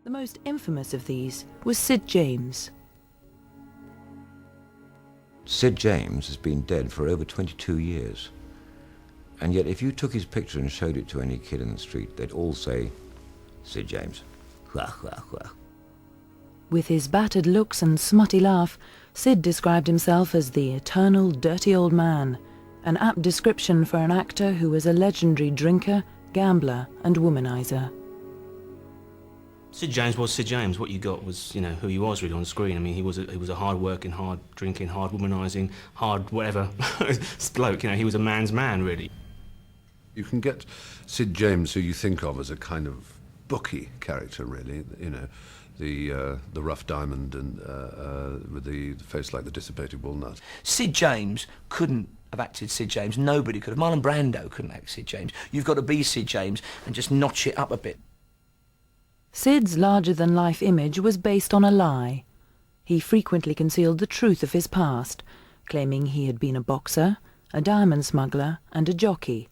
The most infamous of these was Sid James. Sid James has been dead for over 22 years. And yet if you took his picture and showed it to any kid in the street, they'd all say, Sid James. With his battered looks and smutty laugh, Sid described himself as the eternal dirty old man, an apt description for an actor who was a legendary drinker, gambler and womanizer. Sid James was Sid James. What you got was, who he was really on screen. I mean, he was a hard-working, hard-drinking, hard-womanising, hard whatever bloke. He was a man's man, really. You can get Sid James, who you think of as a kind of bookie character, really. The rough diamond and with the face like the dissipated walnut. Sid James couldn't have acted Sid James. Nobody could have. Marlon Brando couldn't act Sid James. You've got to be Sid James and just notch it up a bit. Sid's larger-than-life image was based on a lie. He frequently concealed the truth of his past, claiming he had been a boxer, a diamond smuggler and a jockey,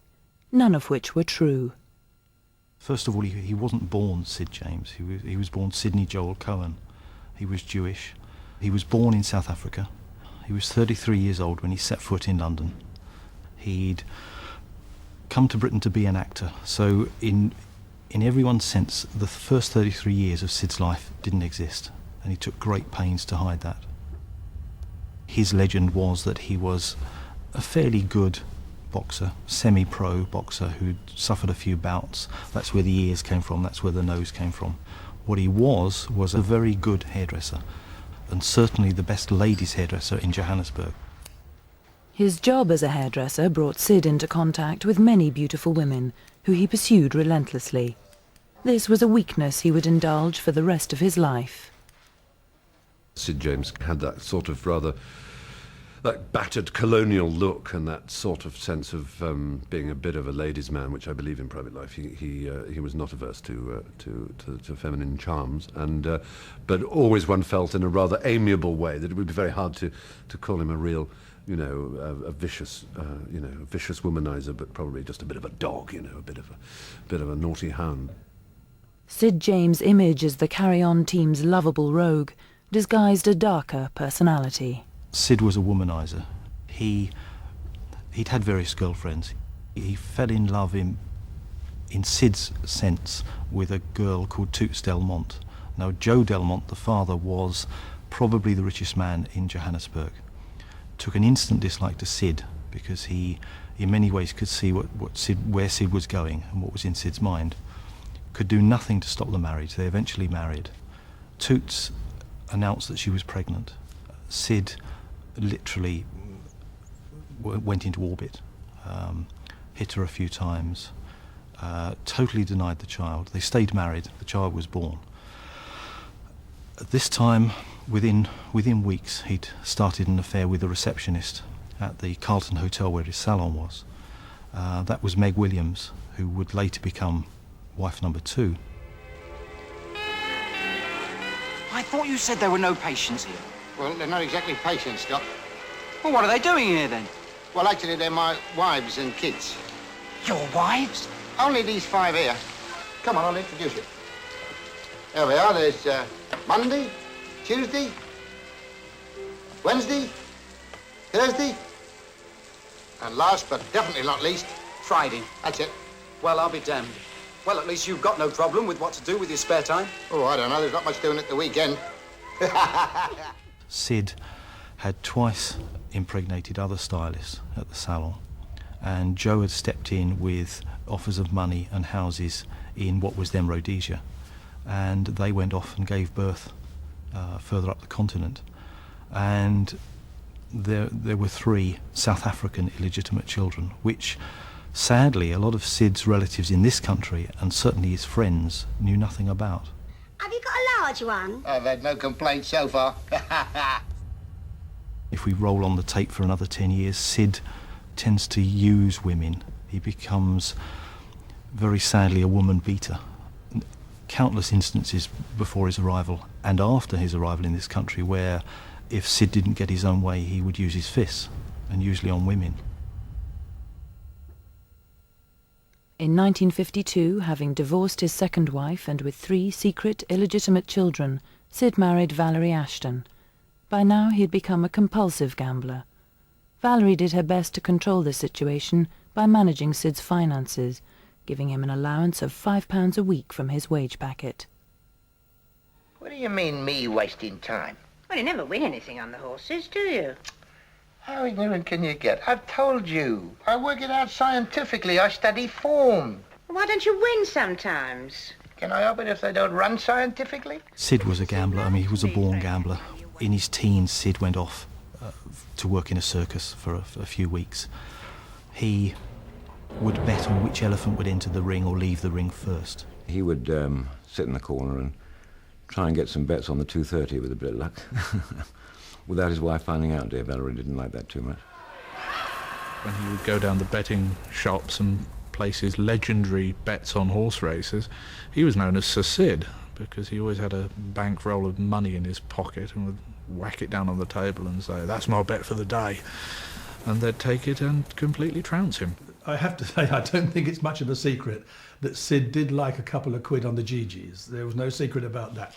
none of which were true. First of all, he wasn't born Sid James. He was born Sidney Joel Cohen. He was Jewish. He was born in South Africa. He was 33 years old when he set foot in London. He'd come to Britain to be an actor, so in everyone's sense, the first 33 years of Sid's life didn't exist, and he took great pains to hide that. His legend was that he was a fairly good boxer, semi-pro boxer who'd suffered a few bouts. That's where the ears came from, that's where the nose came from. What he was a very good hairdresser, and certainly the best ladies' hairdresser in Johannesburg. His job as a hairdresser brought Sid into contact with many beautiful women, who he pursued relentlessly. This was a weakness he would indulge for the rest of his life. Sid James had that sort of rather that battered colonial look and that sort of sense of being a bit of a ladies' man, which I believe in private life. He was not averse to feminine charms, and but always one felt in a rather amiable way that it would be very hard to call him a real, a vicious, vicious womanizer, but probably just a bit of a dog, a bit of a naughty hound. Sid James' image as the Carry-On team's lovable rogue disguised a darker personality. Sid was a womanizer. He'd had various girlfriends. He fell in love in Sid's sense with a girl called Toots Delmont. Now, Joe Delmont, the father, was probably the richest man in Johannesburg. Took an instant dislike to Sid because he, in many ways, could see where Sid was going and what was in Sid's mind. Could do nothing to stop the marriage. They eventually married. Toots announced that she was pregnant. Sid literally went into orbit, hit her a few times, totally denied the child. They stayed married. The child was born. At this time, within weeks, he'd started an affair with a receptionist at the Carlton Hotel where his salon was. That was Meg Williams, who would later become wife number 2. I thought you said there were no patients here. Well, they're not exactly patients, Doc. Well, what are they doing here, then? Well, actually, they're my wives and kids. Your wives? Only these 5 here. Come on, I'll introduce you. There we are. There's Monday, Tuesday, Wednesday, Thursday, and last but definitely not least, Friday. That's it. Well, I'll be damned. Well, at least you've got no problem with what to do with your spare time. Oh, I don't know. There's not much doing at the weekend. Sid had twice impregnated other stylists at the salon, and Joe had stepped in with offers of money and houses in what was then Rhodesia, and they went off and gave birth further up the continent, and there were 3 South African illegitimate children, which sadly a lot of Sid's relatives in this country, and certainly his friends, knew nothing about. Have you got a large one? I've had no complaints so far. If we roll on the tape for another 10 years, Sid tends to use women. He becomes, very sadly, a woman beater. Countless instances before his arrival and after his arrival in this country where if Sid didn't get his own way, he would use his fists, and usually on women. In 1952, having divorced his second wife and with 3 secret, illegitimate children, Sid married Valerie Ashton. By now he had become a compulsive gambler. Valerie did her best to control the situation by managing Sid's finances, giving him an allowance of £5 a week from his wage packet. What do you mean, me wasting time? Well, you never win anything on the horses, do you? How ignorant can you get? I've told you. I work it out scientifically. I study form. Well, why don't you win sometimes? Can I help it if they don't run scientifically? Sid was a gambler. I mean, he was a born gambler. In his teens, Sid went off to work in a circus for a few weeks. He would bet on which elephant would enter the ring or leave the ring first. He would sit in the corner and try and get some bets on the 230 with a bit of luck. Without his wife finding out, dear Valerie didn't like that too much. When he would go down the betting shops and place his legendary bets on horse races, he was known as Sir Sid, because he always had a bankroll of money in his pocket and would whack it down on the table and say, "That's my bet for the day." And they'd take it and completely trounce him. I have to say, I don't think it's much of a secret that Sid did like a couple of quid on the GGs. There was no secret about that.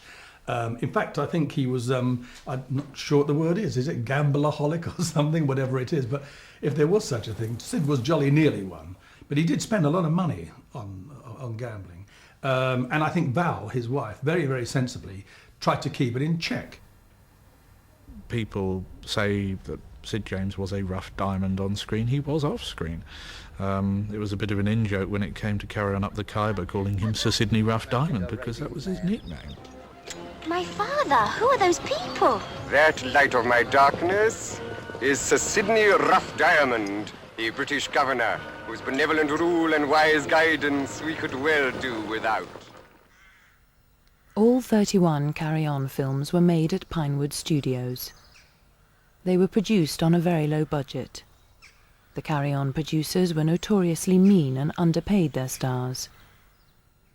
In fact, I think he was, I'm not sure what the word is it gambleaholic or something, whatever it is, but if there was such a thing, Sid was jolly nearly one. But he did spend a lot of money on gambling. And I think Val, his wife, very, very sensibly tried to keep it in check. People say that Sid James was a rough diamond on screen. He was off screen. It was a bit of an in-joke when it came to Carry On Up the Khyber, calling him Sir Sidney Rough Diamond, because that was his nickname. My father, who are those people? That light of my darkness is Sir Sidney Rough Diamond, the British governor, whose benevolent rule and wise guidance we could well do without. All 31 Carry On films were made at Pinewood Studios. They were produced on a very low budget. The Carry On producers were notoriously mean and underpaid their stars.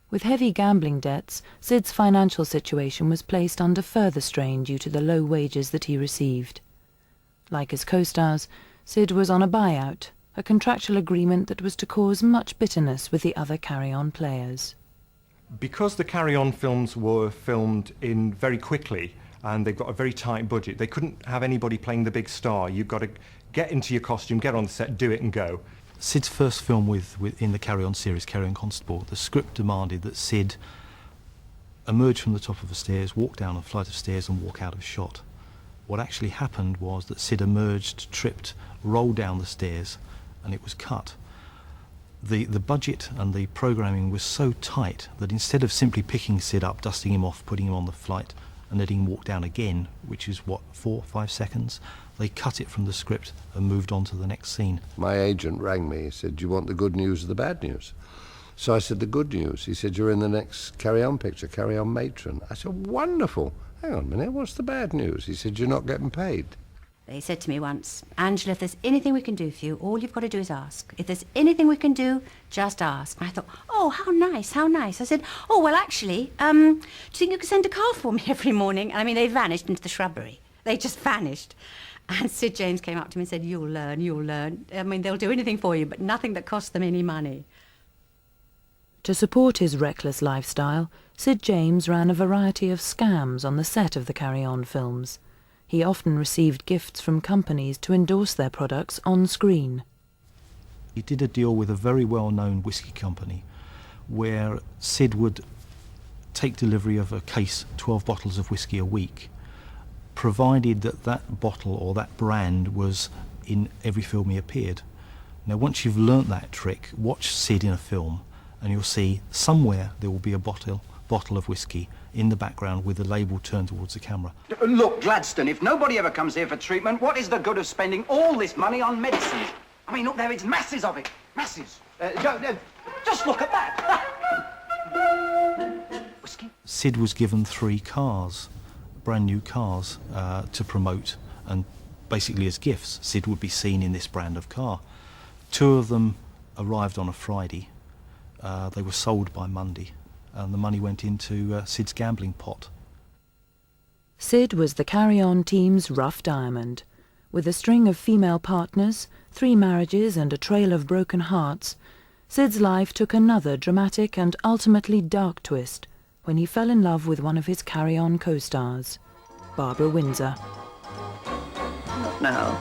With heavy gambling debts, Sid's financial situation was placed under further strain due to the low wages that he received. Like his co-stars, Sid was on a buyout, a contractual agreement that was to cause much bitterness with the other Carry On players. Because the Carry On films were filmed in very quickly and they've got a very tight budget, they couldn't have anybody playing the big star. You've got to get into your costume, get on the set, do it and go. Sid's first film in the Carry On series, Carry On Constable, the script demanded that Sid emerge from the top of the stairs, walk down a flight of stairs and walk out of shot. What actually happened was that Sid emerged, tripped, rolled down the stairs, and it was cut. The budget and the programming was so tight that instead of simply picking Sid up, dusting him off, putting him on the flight and letting him walk down again, which is 4 or 5 seconds, they cut it from the script and moved on to the next scene. My agent rang me. He said, "Do you want the good news or the bad news?" So I said, "The good news." He said, "You're in the next Carry On picture, Carry On Matron." I said, "Wonderful. Hang on a minute, what's the bad news?" He said, "You're not getting paid." They said to me once, "Angela, if there's anything we can do for you, all you've got to do is ask. If there's anything we can do, just ask." And I thought, oh, how nice, how nice. I said, "Oh, well, actually, do you think you could send a car for me every morning?" And I mean, they vanished into the shrubbery. They just vanished. And Sid James came up to me and said, you'll learn, you'll learn. I mean, they'll do anything for you, but nothing that costs them any money." To support his reckless lifestyle, Sid James ran a variety of scams on the set of the Carry On films. He often received gifts from companies to endorse their products on screen. He did a deal with a very well-known whiskey company where Sid would take delivery of a case, 12 bottles of whiskey a week, provided that that bottle or that brand was in every film he appeared. Now, once you've learnt that trick, watch Sid in a film and you'll see somewhere there will be a bottle of whiskey in the background with the label turned towards the camera. Look, Gladstone, if nobody ever comes here for treatment, what is the good of spending all this money on medicines? I mean, look, there is masses of it. Masses. Just look at that. Whiskey? Sid was given 3 cars, brand new cars, to promote, and basically as gifts. Sid would be seen in this brand of car. 2 of them arrived on a Friday. They were sold by Monday, and the money went into Sid's gambling pot. Sid was the Carry On team's rough diamond. With a string of female partners, 3 marriages and a trail of broken hearts, Sid's life took another dramatic and ultimately dark twist when he fell in love with one of his Carry On co-stars, Barbara Windsor. What now?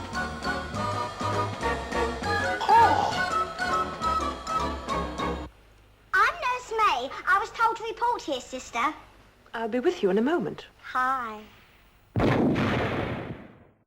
I'm Nurse May. I was told to report here, sister. I'll be with you in a moment. Hi.